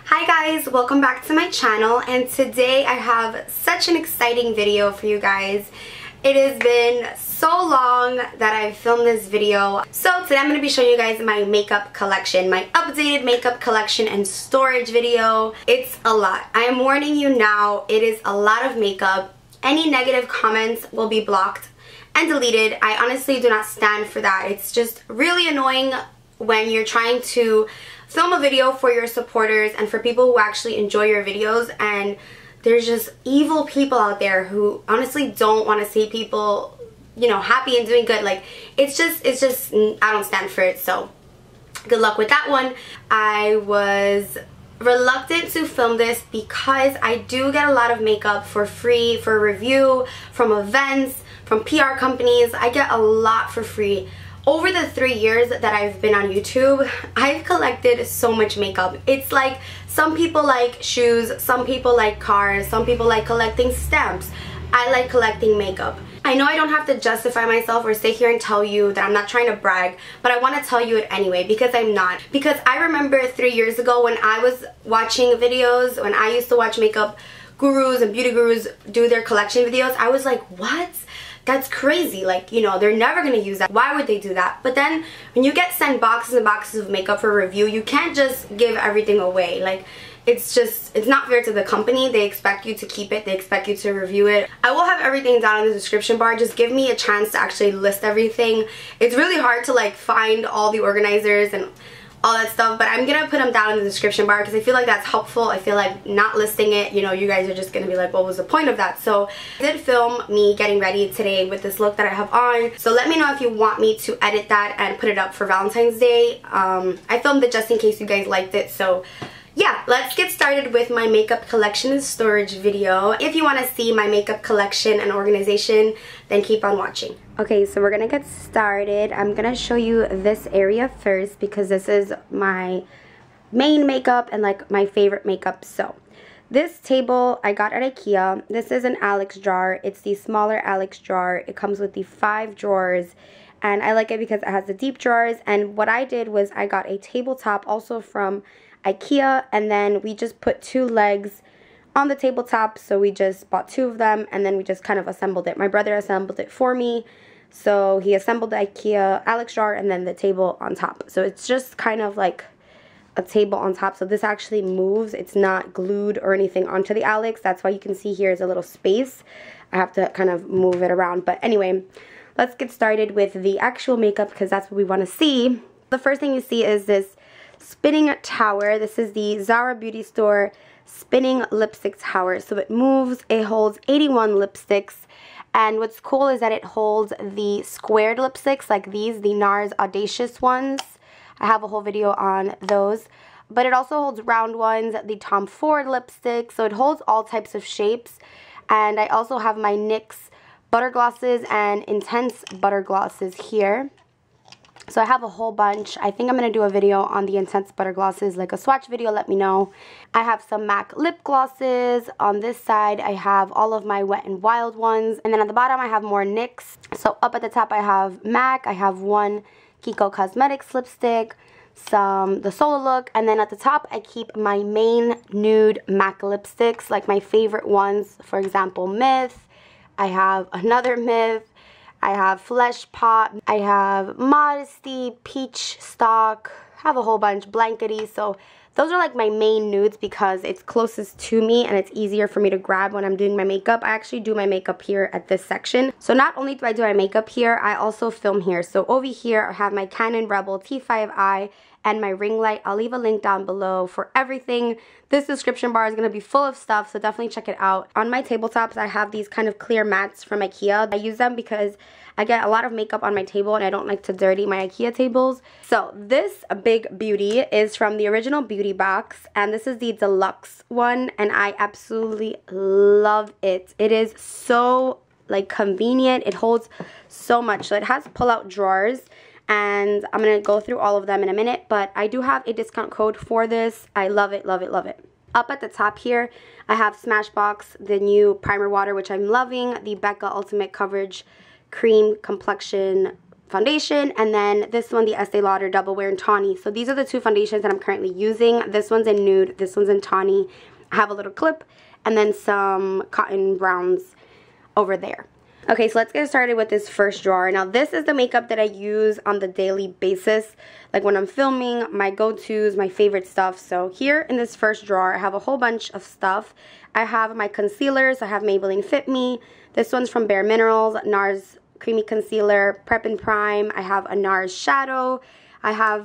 Hi guys, welcome back to my channel, and today I have such an exciting video for you guys. It has been so long that I've filmed this video. So today I'm going to be showing you guys my makeup collection, my updated makeup collection and storage video. It's a lot. I am warning you now, it is a lot of makeup. Any negative comments will be blocked and deleted. I honestly do not stand for that. It's just really annoying when you're trying to film a video for your supporters and for people who actually enjoy your videos, and there's just evil people out there who honestly don't want to see people, you know, happy and doing good. Like, it's just I don't stand for it, so good luck with that one. I was reluctant to film this because I do get a lot of makeup for free, for review, from events, from PR companies. I get a lot for free. Over the 3 years that I've been on YouTube, I've collected so much makeup. It's like some people like shoes, some people like cars, some people like collecting stamps. I like collecting makeup. I know I don't have to justify myself or sit here and tell you that I'm not trying to brag, but I want to tell you it anyway because I'm not. Because I remember 3 years ago when I was watching videos, when I used to watch makeup gurus and beauty gurus do their collection videos, I was like, what? That's crazy. Like, you know, they're never going to use that. Why would they do that? But then when you get sent boxes and boxes of makeup for review, you can't just give everything away. Like, it's not fair to the company. They expect you to keep it. They expect you to review it. I will have everything down in the description bar. Just give me a chance to actually list everything. It's really hard to like find all the organizers and all that stuff, but I'm gonna put them down in the description bar because I feel like that's helpful. I feel like not listing it, you know, you guys are just gonna be like, what was the point of that? So I did film me getting ready today with this look that I have on. So let me know if you want me to edit that and put it up for Valentine's Day. I filmed it just in case you guys liked it. So yeah, let's get started with my makeup collection and storage video. If you want to see my makeup collection and organization, then keep on watching. Okay, so we're gonna get started. I'm gonna show you this area first because this is my main makeup and like my favorite makeup. So this table I got at IKEA. This is an Alex jar. It's the smaller Alex jar. It comes with the 5 drawers. And I like it because it has the deep drawers. And what I did was I got a tabletop also from IKEA, and then we just put 2 legs on the tabletop. So we just bought 2 of them and then we just kind of assembled it. My brother assembled it for me. So he assembled the IKEA Alex jar and then the table on top. So it's just kind of like a table on top. So this actually moves. It's not glued or anything onto the Alex. That's why you can see here is a little space. I have to kind of move it around. But anyway, let's get started with the actual makeup because that's what we want to see. The first thing you see is this spinning tower. This is the Zara Beauty Store spinning lipstick tower. So it moves. It holds 81 lipsticks. And what's cool is that it holds the squared lipsticks like these, the NARS Audacious ones. I have a whole video on those. But it also holds round ones, the Tom Ford lipstick. So it holds all types of shapes. And I also have my NYX butter glosses and intense butter glosses here. So I have a whole bunch. I think I'm going to do a video on the intense butter glosses, like a swatch video, let me know. I have some MAC lip glosses. On this side, I have all of my Wet n Wild ones. And then at the bottom, I have more NYX. So up at the top, I have MAC. I have one Kiko Cosmetics lipstick, the Solo Look. And then at the top, I keep my main nude MAC lipsticks, like my favorite ones. For example, Myth. I have another Myth. I have Flesh Pot, I have Modesty, Peach Stock, I have a whole bunch, Blankety. So those are like my main nudes because it's closest to me and it's easier for me to grab when I'm doing my makeup. I actually do my makeup here at this section. So not only do I do my makeup here, I also film here. So over here I have my Canon Rebel T5i and my ring light. I'll leave a link down below for everything. This description bar is going to be full of stuff, so definitely check it out. On my tabletops, I have these kind of clear mats from IKEA. I use them because I get a lot of makeup on my table and I don't like to dirty my IKEA tables. So this big beauty is from the original beauty box, and this is the Deluxe one, and I absolutely love it. It is so like convenient. It holds so much. So it has pull-out drawers. And I'm going to go through all of them in a minute, but I do have a discount code for this. I love it, love it, love it. Up at the top here, I have Smashbox, the new primer water, which I'm loving, the Becca Ultimate Coverage Cream Complexion foundation, and then this one, the Estee Lauder Double Wear in Tawny. So these are the two foundations that I'm currently using. This one's in nude, this one's in tawny. I have a little clip and then some cotton browns over there. Okay, so let's get started with this first drawer. Now this is the makeup that I use on the daily basis, like when I'm filming, my go-tos, my favorite stuff. So here in this first drawer, I have a whole bunch of stuff. I have my concealers. I have Maybelline Fit Me. This one's from Bare Minerals, NARS Creamy Concealer, Prep and Prime. I have a NARS shadow. I have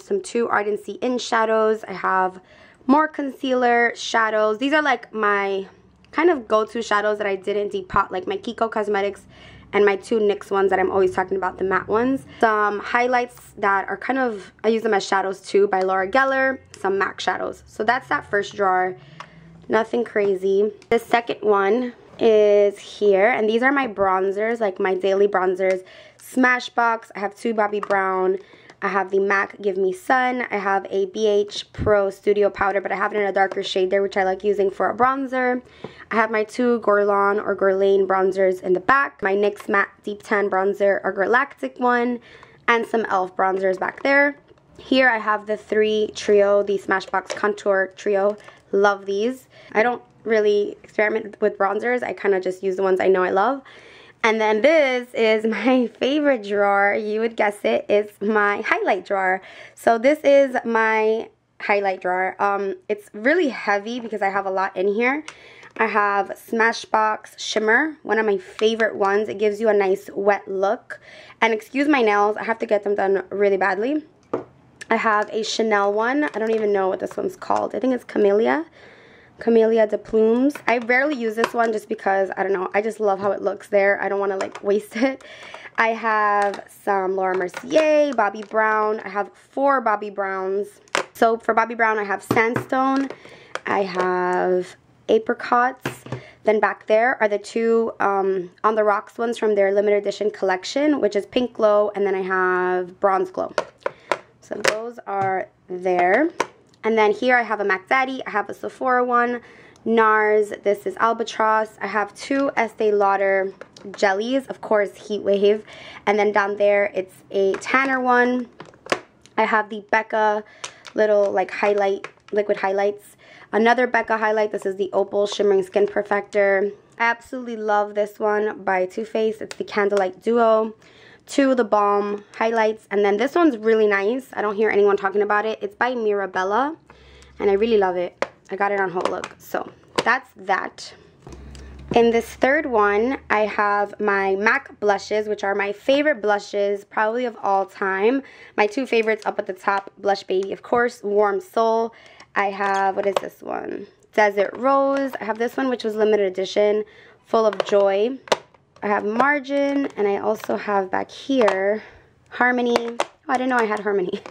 some 2 Ardency In shadows. I have more concealer, shadows. These are like my kind of go-to shadows that I didn't depot, like my Kiko Cosmetics and my 2 NYX ones that I'm always talking about, the matte ones. Some highlights that are kind of, I use them as shadows too, by Laura Geller. Some MAC shadows. So that's that first drawer. Nothing crazy. The second one is here, and these are my bronzers, like my daily bronzers. Smashbox. I have 2 Bobbi Brown. I have the MAC Give Me Sun. I have a BH Pro Studio Powder, but I have it in a darker shade there, which I like using for a bronzer. I have my 2 Guerlain or Guerlain bronzers in the back. My NYX Matte Deep Tan Bronzer or Galactic one. And some e.l.f. bronzers back there. Here I have the 3 Trio, the Smashbox Contour Trio. Love these. I don't really experiment with bronzers. I kind of just use the ones I know I love. And then this is my favorite drawer. You would guess it. It's my highlight drawer. So this is my highlight drawer. It's really heavy because I have a lot in here. I have Smashbox Shimmer, one of my favorite ones. It gives you a nice wet look. And excuse my nails, I have to get them done really badly. I have a Chanel one. I don't even know what this one's called. I think it's Camellia de Plumes. I rarely use this one just because, I don't know, I just love how it looks there. I don't want to like waste it. I have some Laura Mercier, Bobbi Brown. I have 4 Bobbi Browns. So for Bobbi Brown, I have Sandstone. I have Apricots. Then back there are the 2 On the Rocks ones from their limited edition collection, which is Pink Glow, and then I have Bronze Glow. So those are there. And then here I have a MAC Daddy. I have a Sephora one. NARS. This is Albatross. I have 2 Estee Lauder jellies. Of course, Heat Wave. And then down there, it's a tanner one. I have the Becca little like liquid highlights. Another Becca highlight. This is the Opal Shimmering Skin Perfector. I absolutely love this one by Too Faced. It's the Candlelight Duo. 2 The Balm highlights, and then this one's really nice. I don't hear anyone talking about it. It's by Mirabella, and I really love it. I got it on Whole Look, so that's that. In this third one, I have my MAC blushes, which are my favorite blushes, probably of all time. My 2 favorites up at the top, Blush Baby, of course, Warm Soul. I have, what is this one? Desert Rose. I have this one, which was limited edition, Full of Joy. I have Margin, and I also have back here Harmony. Oh, I didn't know I had Harmony.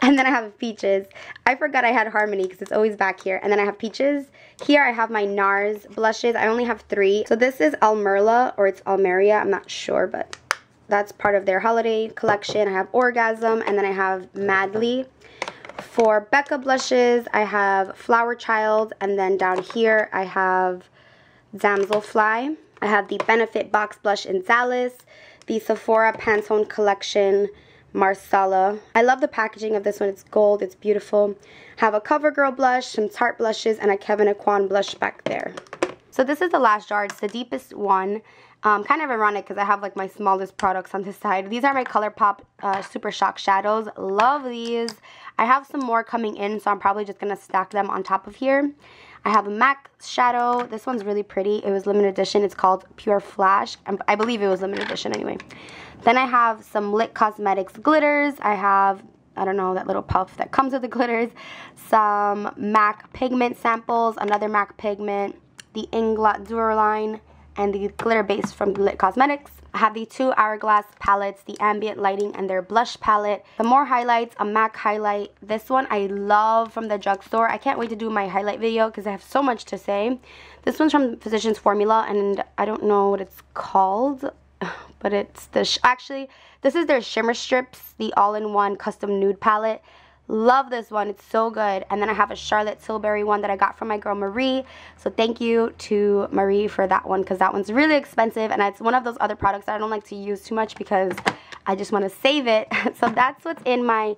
And then I have Peaches. I forgot I had Harmony because it's always back here. And then I have Peaches. Here I have my NARS blushes. I only have 3. So this is Almerla, or it's Almeria. I'm not sure, but that's part of their holiday collection. I have Orgasm, and then I have Madly. For Becca blushes, I have Flower Child, and then down here I have Damselfly. I have the Benefit Box Blush in Dallas, the Sephora Pantone Collection Marsala. I love the packaging of this one. It's gold. It's beautiful. I have a CoverGirl blush, some Tarte blushes, and a Kevyn Aucoin blush back there. So this is the last jar. It's the deepest one. Kind of ironic because I have like my smallest products on this side. These are my ColourPop Super Shock shadows. Love these. I have some more coming in, so I'm probably just going to stack them on top of here. I have a MAC shadow. This one's really pretty. It was limited edition. It's called Pure Flash. I believe it was limited edition anyway. Then I have some Lit Cosmetics glitters. I have, I don't know, that little puff that comes with the glitters. Some MAC pigment samples. Another MAC pigment. The Inglot Duraline. And the glitter base from Lit Cosmetics. I have the 2 Hourglass palettes, the Ambient Lighting and their blush palette. Some more highlights, a MAC highlight. This one I love from the drugstore. I can't wait to do my highlight video because I have so much to say. This one's from Physicians Formula, and I don't know what it's called, but it's the, actually, this is their Shimmer Strips, the all-in-one custom nude palette. Love this one. It's so good. And then I have a Charlotte Tilbury one that I got from my girl Marie. So thank you to Marie for that one because that one's really expensive. And it's one of those other products that I don't like to use too much because I just want to save it. So that's what's in my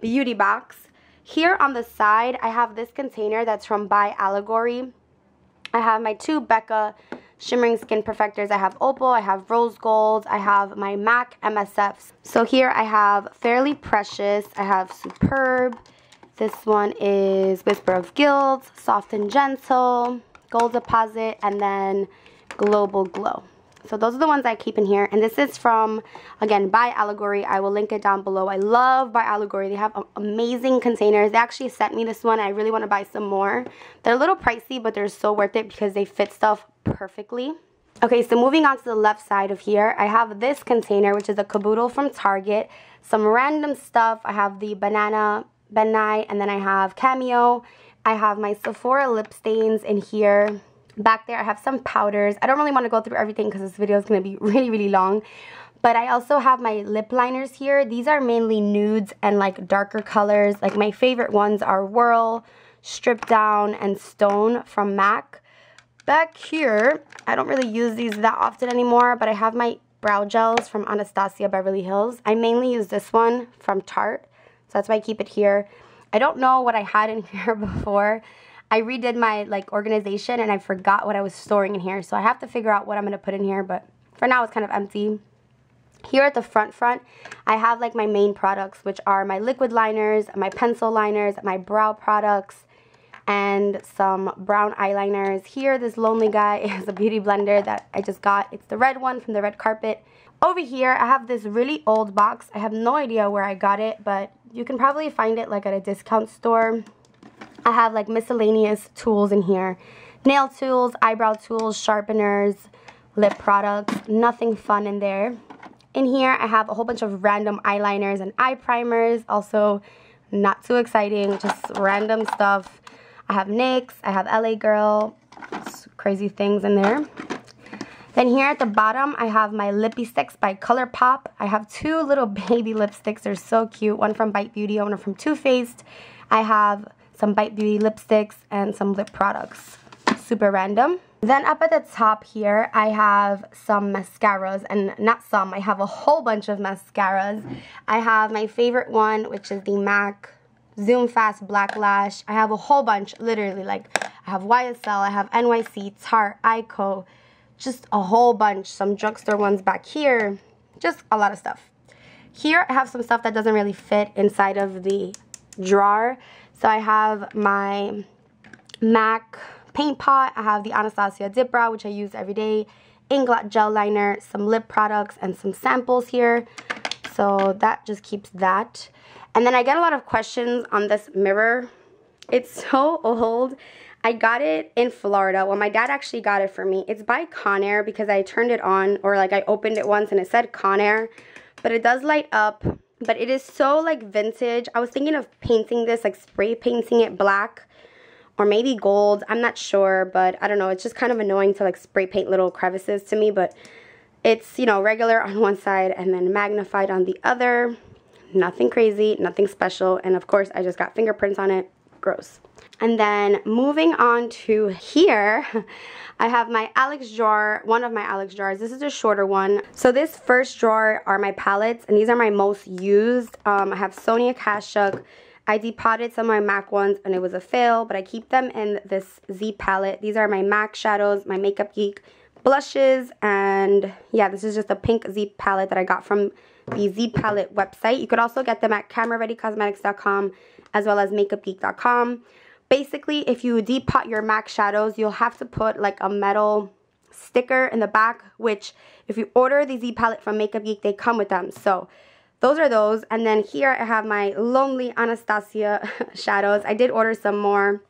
beauty box. Here on the side, I have this container that's from By Allegory. I have my 2 Becca Shimmering Skin Perfectors. I have Opal, I have Rose Gold, I have my MAC MSFS. So here I have Fairly Precious, I have Superb. This one is Whisper of Guilt, Soft and Gentle, Gold Deposit, and then Global Glow. So those are the ones I keep in here. And this is from, again, By Allegory. I will link it down below. I love By Allegory. They have amazing containers. They actually sent me this one. I really want to buy some more. They're a little pricey, but they're so worth it because they fit stuff perfectly. Okay, so moving on to the left side of here, I have this container, which is a caboodle from Target. Some random stuff. I have the Banana Ben Nye, and then I have Cameo. I have my Sephora lip stains in here. Back there I have some powders. I don't really want to go through everything because this video is going to be really long. But I also have my lip liners here. These are mainly nudes and like darker colors. Like my favorite ones are Whirl, Strip Down, and Stone from MAC. Back here, I don't really use these that often anymore, but I have my brow gels from Anastasia Beverly Hills. I mainly use this one from Tarte, so that's why I keep it here. I don't know what I had in here before. I redid my like organization and I forgot what I was storing in here. So I have to figure out what I'm going to put in here. But for now it's kind of empty. Here at the front, I have like my main products, which are my liquid liners, my pencil liners, my brow products, and some brown eyeliners. Here, this Lonely Guy is a beauty blender that I just got. It's the red one from the red carpet. Over here, I have this really old box. I have no idea where I got it, but you can probably find it like at a discount store. I have like miscellaneous tools in here. Nail tools, eyebrow tools, sharpeners, lip products. Nothing fun in there. In here, I have a whole bunch of random eyeliners and eye primers. Also, not too exciting, just random stuff. I have NYX, I have LA Girl. Crazy things in there. Then here at the bottom, I have my Lippy Sticks by ColourPop. I have 2 little baby lipsticks. They're so cute. One from Bite Beauty, one from Too Faced. I have some Bite Beauty lipsticks and some lip products. Super random. Then up at the top here, I have some mascaras, and not some, I have a whole bunch of mascaras. I have my favorite one, which is the MAC Zoom Fast Black Lash. I have a whole bunch, literally, like I have YSL, I have NYC, Tarte, Ico, just a whole bunch. Some drugstore ones back here, just a lot of stuff. Here I have some stuff that doesn't really fit inside of the drawer. So I have my MAC paint pot, I have the Anastasia Dip Brow, which I use every day, Inglot gel liner, some lip products, and some samples here. So that just keeps that. And then I get a lot of questions on this mirror. It's so old. I got it in Florida. Well, my dad actually got it for me. It's by Conair because I turned it on, or like I opened it once and it said Conair. But it does light up. But it is so like vintage. I was thinking of painting this, like spray painting it black. Or maybe gold, I'm not sure, but I don't know, it's just kind of annoying to like spray paint little crevices to me, but it's, you know, regular on one side and then magnified on the other. Nothing crazy, nothing special, and of course I just got fingerprints on it. Gross. And then moving on to here, I have my Alex drawer, one of my Alex drawers. This is a shorter one. So this first drawer are my palettes, and these are my most used. I have Sonia Kashuk. I depotted some of my MAC ones and it was a fail, but I keep them in this Z palette. These are my MAC shadows, my Makeup Geek blushes, and yeah, this is just a pink Z palette that I got from the Z palette website. You could also get them at camerareadycosmetics.com as well as makeupgeek.com. Basically, if you depot your MAC shadows, you'll have to put like a metal sticker in the back, which if you order the Z palette from Makeup Geek, they come with them. So those are those. And then here I have my Lonely Anastasia shadows. I did order some more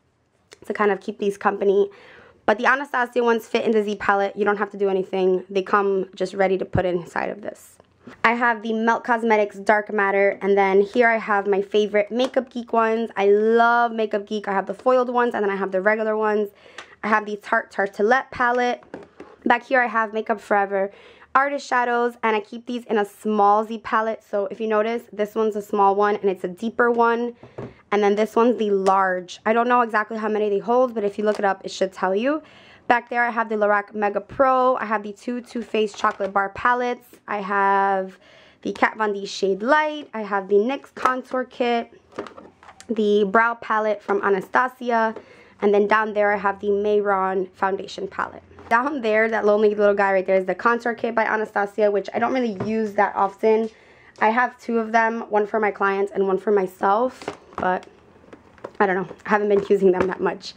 to kind of keep these company. But the Anastasia ones fit in the Z palette. You don't have to do anything. They come just ready to put inside of this. I have the Melt Cosmetics Dark Matter. And then here I have my favorite Makeup Geek ones. I love Makeup Geek. I have the foiled ones and then I have the regular ones. I have the Tarte Tartelette palette. Back here I have Makeup Forever Artist Shadows, and I keep these in a small Z palette. So if you notice, this one's a small one and it's a deeper one, and then this one's the large. I don't know exactly how many they hold, but if you look it up, it should tell you. Back there I have the Lorac Mega Pro. I have the two Too Faced Chocolate Bar palettes. I have the Kat Von D Shade Light. I have the NYX Contour Kit, the Brow Palette from Anastasia, and then down there I have the Mayron Foundation Palette. Down there, that lonely little guy right there is the Contour Kit by Anastasia, which I don't really use that often. I have 2 of them, one for my clients and one for myself, but I don't know, I haven't been using them that much.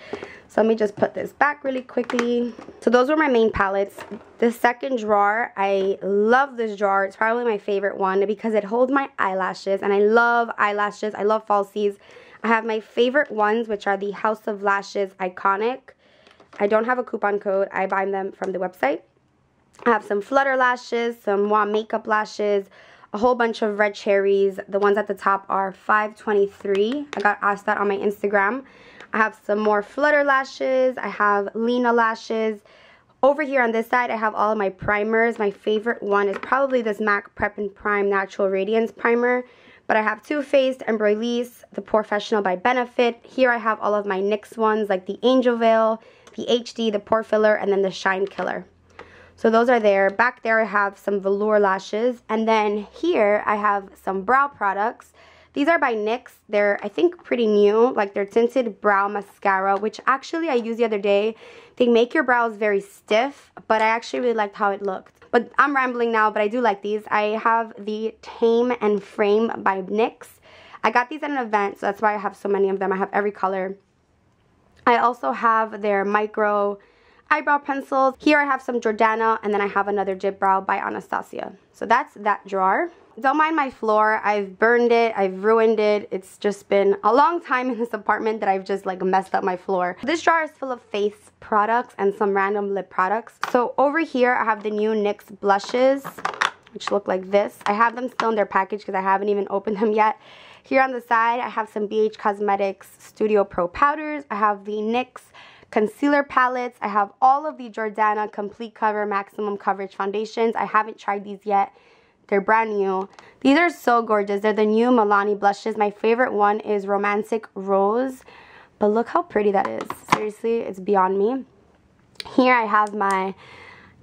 So let me just put this back really quickly. So those were my main palettes. The second drawer, I love this drawer. It's probably my favorite one because it holds my eyelashes, and I love eyelashes. I love falsies. I have my favorite ones, which are the House of Lashes Iconic. I don't have a coupon code. I buy them from the website. I have some Flutter lashes, some Moi Makeup lashes, a whole bunch of red cherries. The ones at the top are $5.23. I got asked that on my Instagram. I have some more Flutter lashes. I have Lena lashes. Over here on this side, I have all of my primers. My favorite one is probably this MAC Prep and Prime Natural Radiance Primer. But I have Too Faced, Embryolisse, the Porefessional by Benefit. Here I have all of my NYX ones, like the Angel Veil, the HD, the Pore Filler, and then the Shine Killer. So those are there. Back there I have some velour lashes. And then here I have some brow products. These are by NYX. They're, I think, pretty new. Like, they're tinted brow mascara, which actually I used the other day. They make your brows very stiff, but I actually really liked how it looked. But I'm rambling now, but I do like these. I have the Tame and Frame by NYX. I got these at an event, so that's why I have so many of them. I have every color. I also have their micro eyebrow pencils. Here I have some Jordana, and then I have another Jib Brow by Anastasia. So that's that drawer. Don't mind my floor. I've burned it. I've ruined it. It's just been a long time in this apartment that I've just like messed up my floor. This drawer is full of face products and some random lip products. So over here I have the new NYX blushes, which look like this. I have them still in their package because I haven't even opened them yet. Here on the side I have some BH Cosmetics Studio Pro powders. I have the NYX concealer palettes. I have all of the Jordana Complete Cover Maximum Coverage foundations. I haven't tried these yet. They're brand new. These are so gorgeous. They're the new Milani blushes. My favorite one is Romantic Rose. But look how pretty that is. Seriously, it's beyond me. Here I have my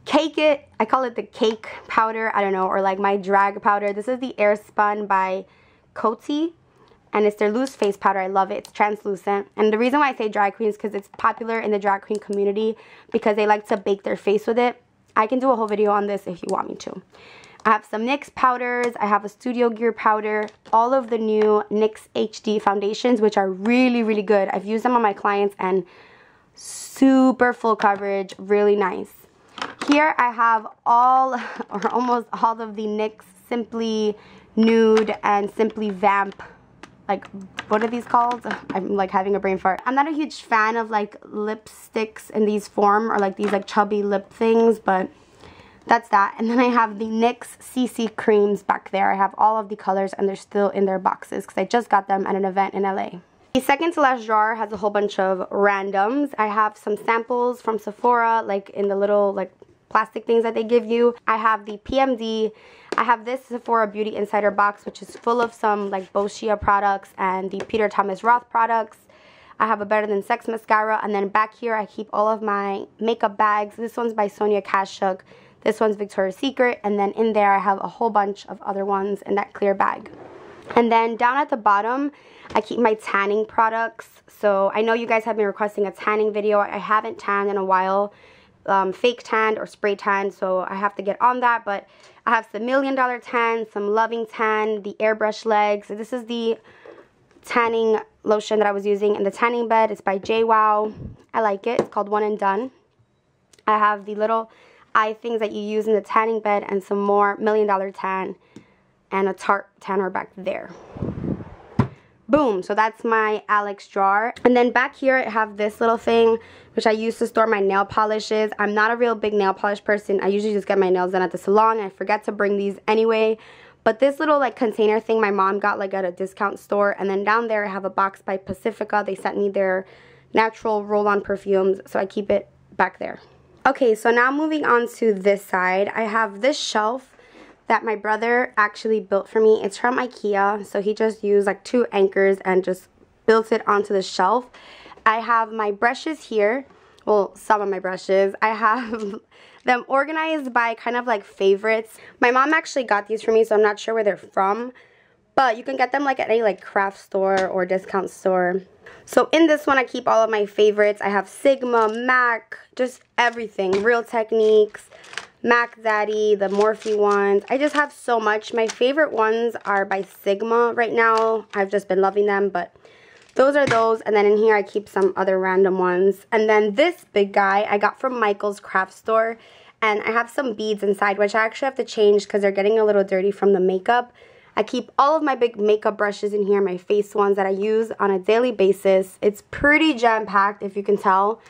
Cake It. I call it the cake powder. I don't know. Or like my drag powder. This is the Air Spun by Coty. And it's their loose face powder. I love it. It's translucent. And the reason why I say drag queen is because it's popular in the drag queen community because they like to bake their face with it. I can do a whole video on this if you want me to. I have some NYX powders. I have a Studio Gear powder. All of the new NYX HD foundations, which are really, really good. I've used them on my clients and super full coverage. Really nice. Here I have all or almost all of the NYX Simply Nude and Simply Vamp. Like, what are these called? I'm like having a brain fart. I'm not a huge fan of like lipsticks in these form or like these like chubby lip things, but that's that. And then I have the NYX CC creams back there. I have all of the colors and they're still in their boxes because I just got them at an event in LA. The second to last drawer has a whole bunch of randoms. I have some samples from Sephora, like in the little like plastic things that they give you. I have the PMD. I have this Sephora Beauty Insider box, which is full of some like Boschia products and the Peter Thomas Roth products. I have a Better Than Sex mascara. And then back here I keep all of my makeup bags. This one's by Sonia Kashuk. This one's Victoria's Secret, and then in there I have a whole bunch of other ones in that clear bag. And then down at the bottom, I keep my tanning products. So I know you guys have been requesting a tanning video. I haven't tanned in a while, fake tanned or spray tanned, so I have to get on that. But I have some $1 Million Tan, some Loving Tan, the Airbrush Legs. So this is the tanning lotion that I was using in the tanning bed. It's by JWoww. I like it. It's called One and Done. I have the little eye things that you use in the tanning bed and some more $1 Million Tan and a Tarte tanner back there. Boom. So that's my Alex drawer. And then back here I have this little thing which I use to store my nail polishes. I'm not a real big nail polish person. I usually just get my nails done at the salon. I forget to bring these anyway. But this little like container thing my mom got like at a discount store. And then down there I have a box by Pacifica. They sent me their natural roll-on perfumes, so I keep it back there. Okay, so now moving on to this side, I have this shelf that my brother actually built for me. It's from IKEA, so he just used like 2 anchors and just built it onto the shelf. I have my brushes here. well, some of my brushes. I have them organized by kind of like favorites. My mom actually got these for me, so I'm not sure where they're from. But you can get them like at any like craft store or discount store. So in this one, I keep all of my favorites. I have Sigma, MAC, just everything. Real Techniques, MAC Zaddy, the Morphe ones. I just have so much. My favorite ones are by Sigma right now. I've just been loving them, but those are those. And then in here, I keep some other random ones. And then this big guy I got from Michael's craft store. And I have some beads inside, which I actually have to change because they're getting a little dirty from the makeup. I keep all of my big makeup brushes in here, my face ones that I use on a daily basis. It's pretty jam-packed, if you can tell.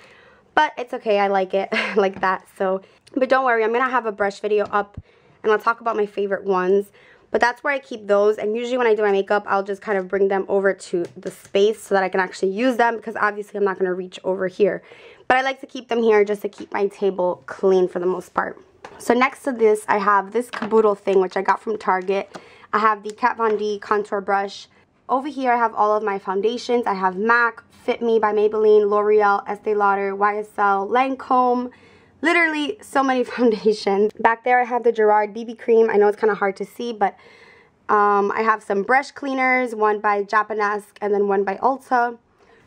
But it's okay, I like it like that. So, but don't worry, I'm going to have a brush video up and I'll talk about my favorite ones. But that's where I keep those, and usually when I do my makeup, I'll just kind of bring them over to the space so that I can actually use them, because obviously I'm not going to reach over here. But I like to keep them here just to keep my table clean for the most part. So next to this, I have this caboodle thing, which I got from Target. I have the Kat Von D contour brush. Over here, I have all of my foundations. I have MAC, Fit Me by Maybelline, L'Oreal, Estee Lauder, YSL, Lancome. Literally so many foundations. Back there, I have the Gerard BB cream. I know it's kind of hard to see, but I have some brush cleaners, one by Japanesque and then one by Ulta.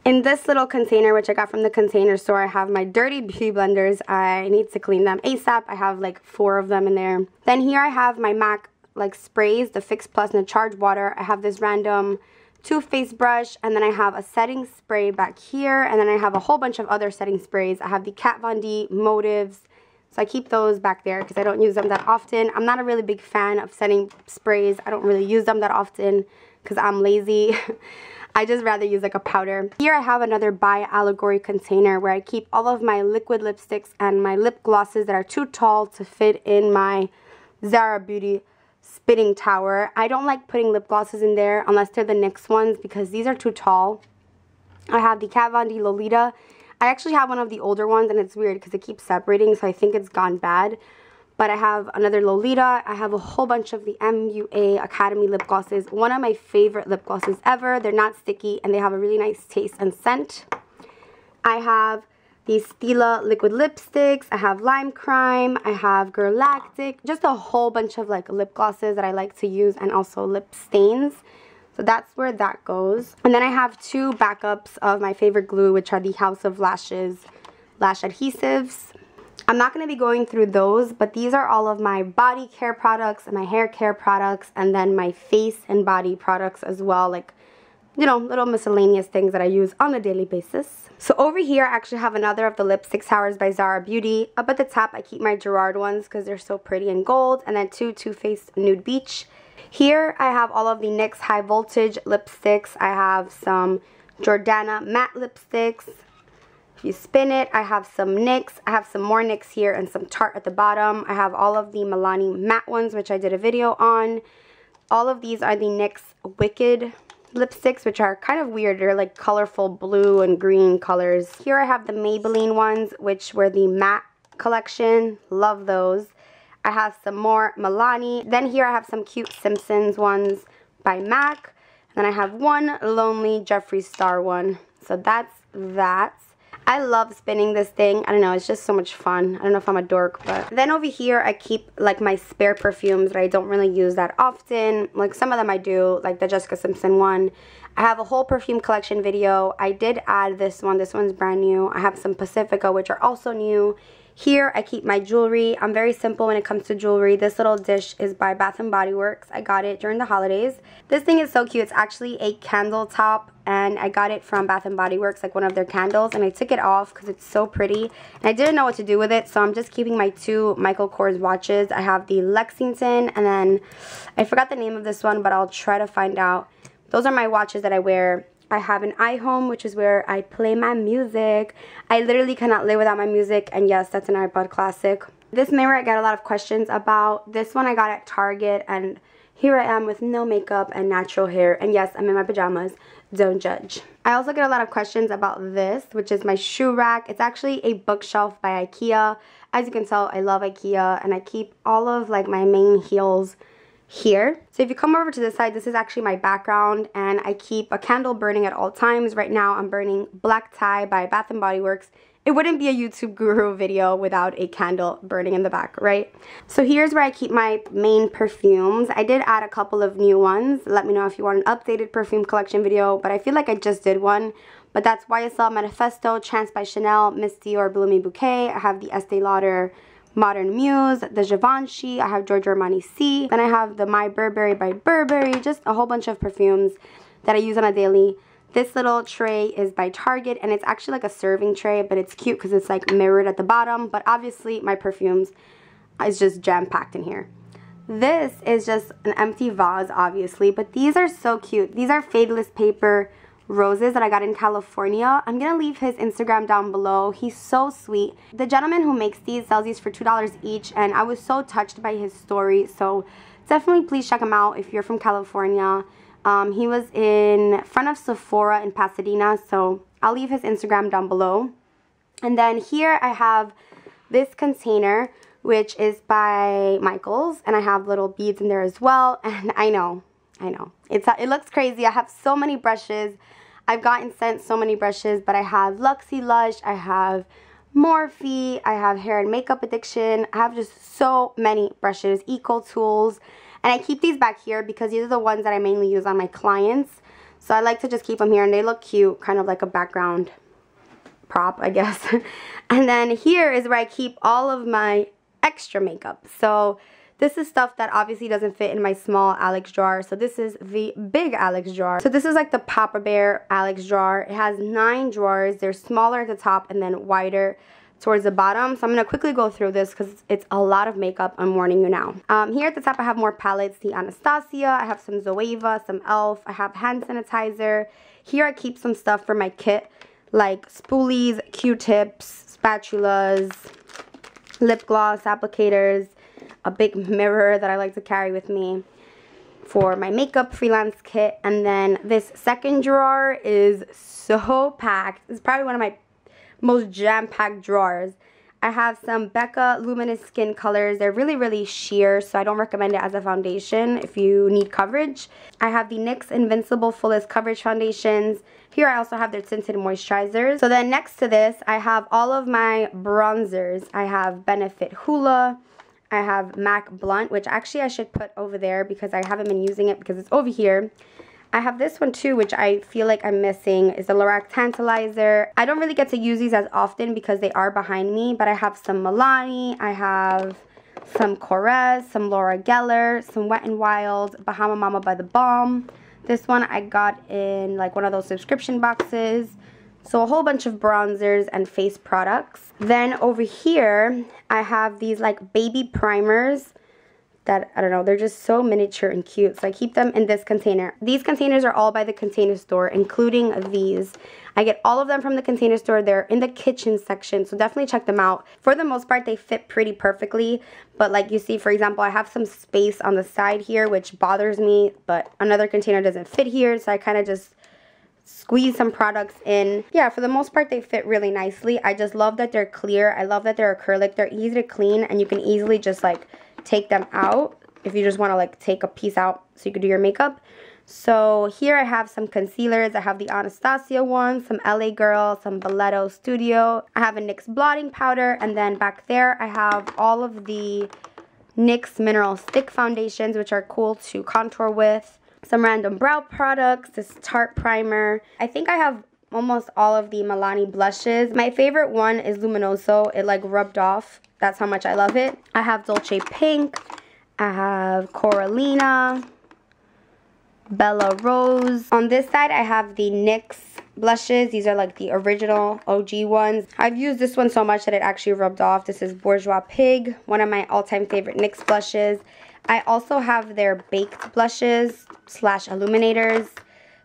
In this little container, which I got from the container store, I have my dirty beauty blenders. I need to clean them ASAP. I have like 4 of them in there. Then here I have my MAC like sprays, the Fix Plus and the Charge Water. I have this random Too Faced brush, and then I have a setting spray back here, and then I have a whole bunch of other setting sprays. I have the Kat Von D Motives, so I keep those back there because I don't use them that often. I'm not a really big fan of setting sprays. I don't really use them that often because I'm lazy. I just rather use like a powder. Here I have another By Allegory container where I keep all of my liquid lipsticks and my lip glosses that are too tall to fit in my Zara Beauty spitting tower. I don't like putting lip glosses in there unless they're the NYX ones because these are too tall. I have the Kat Von D Lolita. I actually have one of the older ones and it's weird because it keeps separating, so I think it's gone bad. But I have another Lolita. I have a whole bunch of the MUA Academy lip glosses. One of my favorite lip glosses ever. They're not sticky and they have a really nice taste and scent. I have these Stila liquid lipsticks. I have Lime Crime. I have Galactic. Just a whole bunch of like lip glosses that I like to use, and also lip stains. So that's where that goes. And then I have 2 backups of my favorite glue, which are the House of Lashes lash adhesives. I'm not going to be going through those, but these are all of my body care products and my hair care products, and then my face and body products as well, like, you know, little miscellaneous things that I use on a daily basis. So over here, I actually have another of the Lipstick Towers by Zara Beauty. Up at the top, I keep my Gerard ones because they're so pretty and gold, and then 2 Too Faced Nude Beach. Here, I have all of the NYX High Voltage lipsticks. I have some Jordana matte lipsticks. If you spin it, I have some NYX. I have some more NYX here and some Tarte at the bottom. I have all of the Milani matte ones, which I did a video on. All of these are the NYX Wicked lipsticks, which are kind of weird. They're like colorful blue and green colors. Here I have the Maybelline ones, which were the matte collection. Love those. I have some more Milani. Then here I have some cute Simpsons ones by MAC. And then I have one lonely Jeffree Star one. So that's that. I love spinning this thing. I don't know, it's just so much fun. I don't know if I'm a dork, but then over here I keep like my spare perfumes that I don't really use that often. Like some of them I do, like the Jessica Simpson one. I have a whole perfume collection video. I did add this one. This one's brand new. I have some Pacifica, which are also new. Here I keep my jewelry. I'm very simple when it comes to jewelry. This little dish is by Bath & Body Works. I got it during the holidays. This thing is so cute. It's actually a candle top, and I got it from Bath & Body Works, like one of their candles, and I took it off because it's so pretty. And I didn't know what to do with it, so I'm just keeping my 2 Michael Kors watches. I have the Lexington, and then I forgot the name of this one, but I'll try to find out. Those are my watches that I wear. I have an iHome, which is where I play my music. I literally cannot live without my music, and yes, that's an iPod Classic. This mirror I get a lot of questions about. This one I got at Target, and here I am with no makeup and natural hair, and yes, I'm in my pajamas. Don't judge. I also get a lot of questions about this, which is my shoe rack. It's actually a bookshelf by IKEA. As you can tell, I love IKEA, and I keep all of like my main heels here. So if you come over to this side, this is actually my background, and I keep a candle burning at all times. Right now I'm burning Black Tie by Bath & Body Works. It wouldn't be a YouTube guru video without a candle burning in the back, right? So here's where I keep my main perfumes. I did add a couple of new ones. Let me know if you want an updated perfume collection video, but I feel like I just did one. But that's YSL Manifesto, Chance by Chanel, Miss Dior Bloomy Bouquet. I have the Estee Lauder Modern Muse, the Givenchy, I have Giorgio Armani C, then I have the My Burberry by Burberry, just a whole bunch of perfumes that I use on a daily. This little tray is by Target, and it's actually like a serving tray, but it's cute because it's like mirrored at the bottom, but obviously my perfumes is just jam-packed in here. This is just an empty vase, obviously, but these are so cute. These are Fadeless Paper roses that I got in California. I'm gonna leave his Instagram down below. He's so sweet. The gentleman who makes these sells these for $2 each, and I was so touched by his story, so definitely please check him out if you're from California. He was in front of Sephora in Pasadena, so I'll leave his Instagram down below. And then here I have this container, which is by Michaels, and I have little beads in there as well. And I know it looks crazy. I have so many brushes. I've gotten sent so many brushes, but I have Luxie Lush, I have Morphe, I have Hair and Makeup Addiction. I have just so many brushes, Eco Tools, and I keep these back here because these are the ones that I mainly use on my clients. So I like to just keep them here, and they look cute, kind of like a background prop, I guess. And then here is where I keep all of my extra makeup. So this is stuff that obviously doesn't fit in my small Alex drawer. So this is the big Alex drawer. So this is like the Papa Bear Alex drawer. It has 9 drawers. They're smaller at the top and then wider towards the bottom. So I'm going to quickly go through this because it's a lot of makeup. I'm warning you now. Here at the top I have more palettes. The Anastasia. I have some Zoeva, some e.l.f. I have hand sanitizer. Here I keep some stuff for my kit like spoolies, Q-tips, spatulas, lip gloss applicators, a big mirror that I like to carry with me for my makeup freelance kit. And then this second drawer is so packed. It's probably one of my most jam-packed drawers. I have some Becca Luminous Skin Colors. They're really, really sheer, so I don't recommend it as a foundation if you need coverage. I have the NYX Invincible Fullest Coverage Foundations. Here I also have their tinted moisturizers. So then next to this, I have all of my bronzers. I have Benefit Hoola. I have MAC Blunt, which actually I should put over there because I haven't been using it because it's over here. I have this one too, which I feel like I'm missing, is the Lorac Tantalizer. I don't really get to use these as often because they are behind me, but I have some Milani, I have some Korres, some Laura Geller, some Wet n Wild, Bahama Mama by The Balm. This one I got in like one of those subscription boxes. So a whole bunch of bronzers and face products. Then over here, I have these like baby primers that, I don't know, they're just so miniature and cute. So I keep them in this container. These containers are all by the Container Store, including these. I get all of them from the Container Store. They're in the kitchen section, so definitely check them out. For the most part, they fit pretty perfectly. But like you see, for example, I have some space on the side here, which bothers me, but another container doesn't fit here, so I kind of just squeeze some products in. Yeah, for the most part, they fit really nicely. I just love that they're clear. I love that they're acrylic. They're easy to clean, and you can easily just like take them out if you just want to like take a piece out so you can do your makeup. So here I have some concealers. I have the Anastasia one, some LA Girl, some Balletto Studio. I have a NYX blotting powder, and then back there I have all of the NYX Mineral Stick foundations, which are cool to contour with. Some random brow products, this Tarte primer. I think I have almost all of the Milani blushes. My favorite one is Luminoso. It like rubbed off. That's how much I love it. I have Dolce Pink. I have Coralina, Bella Rose. On this side, I have the NYX blushes. These are like the original OG ones. I've used this one so much that it actually rubbed off. This is Bourgeois Pig, one of my all-time favorite NYX blushes. I also have their baked blushes / illuminators.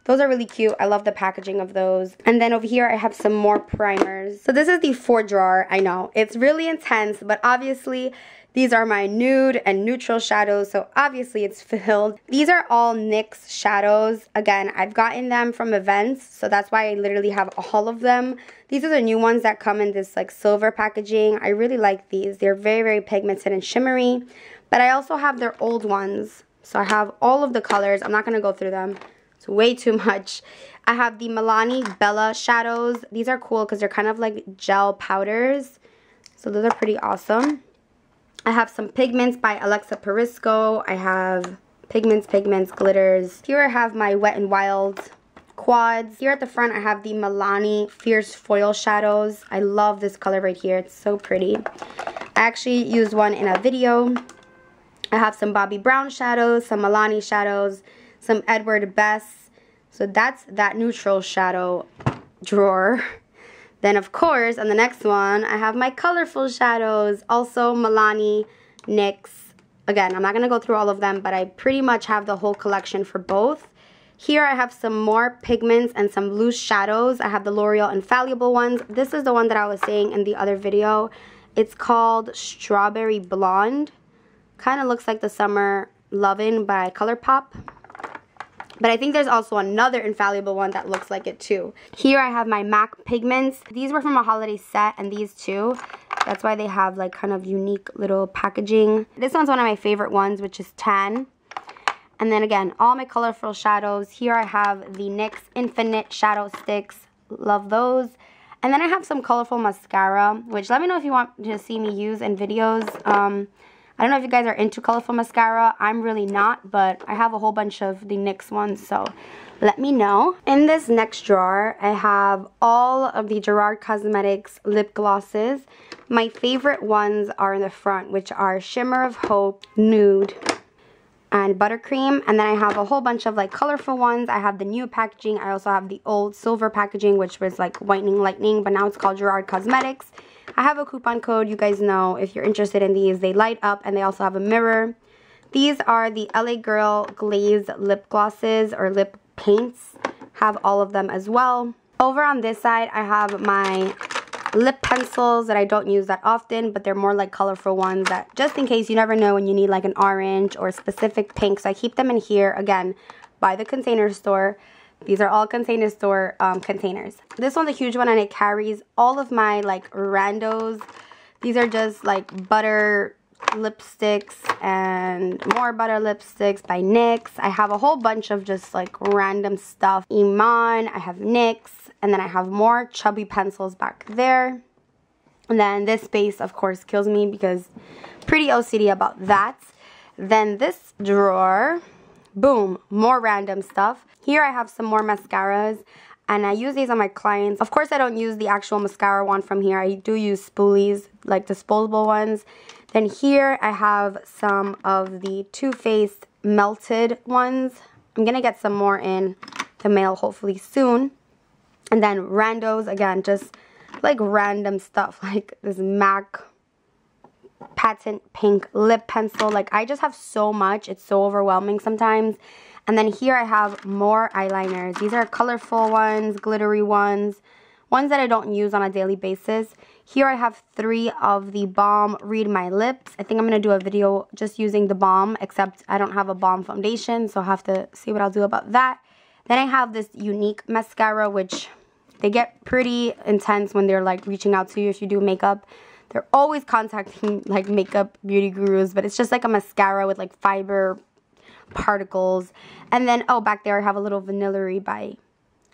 Those are really cute. I love the packaging of those. And then over here I have some more primers. So this is the 4 drawer. I know it's really intense, but obviously these are my nude and neutral shadows, so obviously it's filled. These are all NYX shadows. Again, I've gotten them from events, so that's why I literally have all of them. These are the new ones that come in this like silver packaging. I really like these. They're very, very pigmented and shimmery. But I also have their old ones So I have all of the colors. I'm not going to go through them. It's way too much. I have the Milani Bella shadows. These are cool because they're kind of like gel powders. So those are pretty awesome. I have some pigments by Alexa Perisco. I have pigments, glitters. Here I have my Wet n Wild quads. Here at the front I have the Milani Fierce Foil shadows. I love this color right here. It's so pretty. I actually used one in a video. I have some Bobbi Brown shadows, some Milani shadows, some Edward Bess. So that's that neutral shadow drawer. Then of course on the next one I have my colorful shadows, also Milani, NYX. Again, I'm not going to go through all of them, but I pretty much have the whole collection for both. Here I have some more pigments and some loose shadows. I have the L'Oreal Infallible ones. This is the one that I was saying in the other video. It's called Strawberry Blonde. Kind of looks like the Summer Lovin' by ColourPop. But I think there's also another Infallible one that looks like it too. Here I have my MAC pigments. These were from a holiday set, and these too. That's why they have like kind of unique little packaging. This one's one of my favorite ones, which is tan. And then again, all my colorful shadows. Here I have the NYX Infinite Shadow Sticks. Love those. And then I have some colorful mascara, which let me know if you want to see me use in videos. I don't know if you guys are into colorful mascara. I'm really not, but I have a whole bunch of the NYX ones, so let me know. In this next drawer, I have all of the Gerard Cosmetics lip glosses. My favorite ones are in the front, which are Shimmer of Hope, Nude, and Buttercream. And then I have a whole bunch of like colorful ones. I have the new packaging. I also have the old silver packaging, which was like Whitening Lightning, but now it's called Gerard Cosmetics. I have a coupon code. You guys know if you're interested in these. They light up and they also have a mirror. These are the LA Girl Glazed lip glosses or lip paints. Have all of them as well. Over on this side, I have my lip pencils that I don't use that often, but they're more like colorful ones that just in case, you never know when you need like an orange or a specific pink. So I keep them in here, again, by the Container Store. These are all Container Store containers. This one's a huge one and it carries all of my like randos. These are just like butter lipsticks and more butter lipsticks by NYX. I have a whole bunch of just like random stuff. Iman, I have NYX, and then I have more chubby pencils back there. And then this space of course kills me because pretty OCD about that. Then this drawer, boom, more random stuff. Here I have some more mascaras, and I use these on my clients. Of course, I don't use the actual mascara one from here. I do use spoolies, like disposable ones. Then here I have some of the Too Faced melted ones. I'm going to get some more in the mail hopefully soon. And then randos, again, just like random stuff, like this MAC Patent Pink lip pencil. Like I just have so much. It's so overwhelming sometimes. And then here I have more eyeliners. These are colorful ones, glittery ones that I don't use on a daily basis. Here I have 3 of the Balm Read My Lips. I think I'm going to do a video just using the balm, except I don't have a balm foundation, so I'll have to see what I'll do about that. Then I have this Unique mascara, which they get pretty intense when they're like reaching out to you if you do makeup. They're always contacting like makeup beauty gurus, but it's just like a mascara with like fiber particles. And then oh, back there I have a little Vanillary by,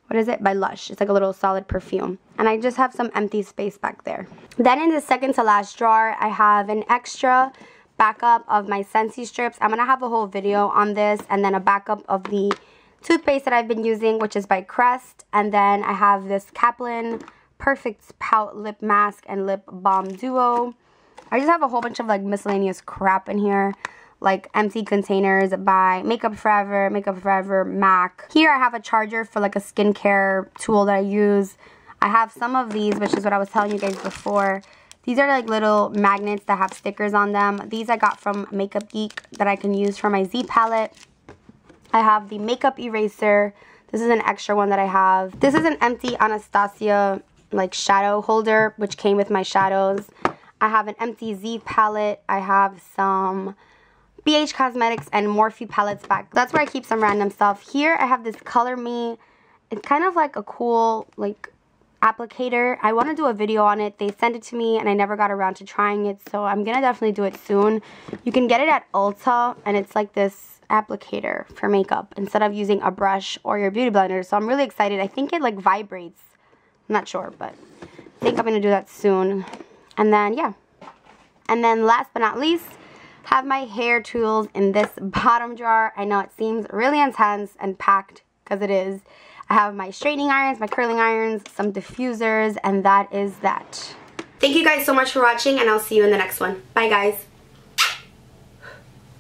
what is it, by Lush. It's like a little solid perfume, and I just have some empty space back there. Then in the second to last drawer I have an extra backup of my Scentsy strips. I'm gonna have a whole video on this, and then a backup of the toothpaste that I've been using, which is by Crest. And then I have this Kaplan Perfect Pout Lip Mask and Lip Balm Duo. I just have a whole bunch of like miscellaneous crap in here, like empty containers by Makeup Forever, MAC. Here I have a charger for like a skincare tool that I use. I have some of these, which is what I was telling you guys before. These are like little magnets that have stickers on them. These I got from Makeup Geek that I can use for my Z palette. I have the makeup eraser. This is an extra one that I have. This is an empty Anastasia like shadow holder, which came with my shadows. I have an empty Z palette. I have some BH Cosmetics and Morphe palettes back. That's where I keep some random stuff. Here I have this Color Me. It's kind of like a cool like applicator. I want to do a video on it. They sent it to me and I never got around to trying it, so I'm gonna definitely do it soon. You can get it at Ulta, and it's like this applicator for makeup instead of using a brush or your beauty blender. So I'm really excited. I think it like vibrates. I'm not sure, but I think I'm gonna do that soon. And then yeah. And then last but not least, have my hair tools in this bottom drawer. I know it seems really intense and packed because it is. I have my straightening irons, my curling irons, some diffusers, and that is that. Thank you guys so much for watching, and I'll see you in the next one. Bye guys.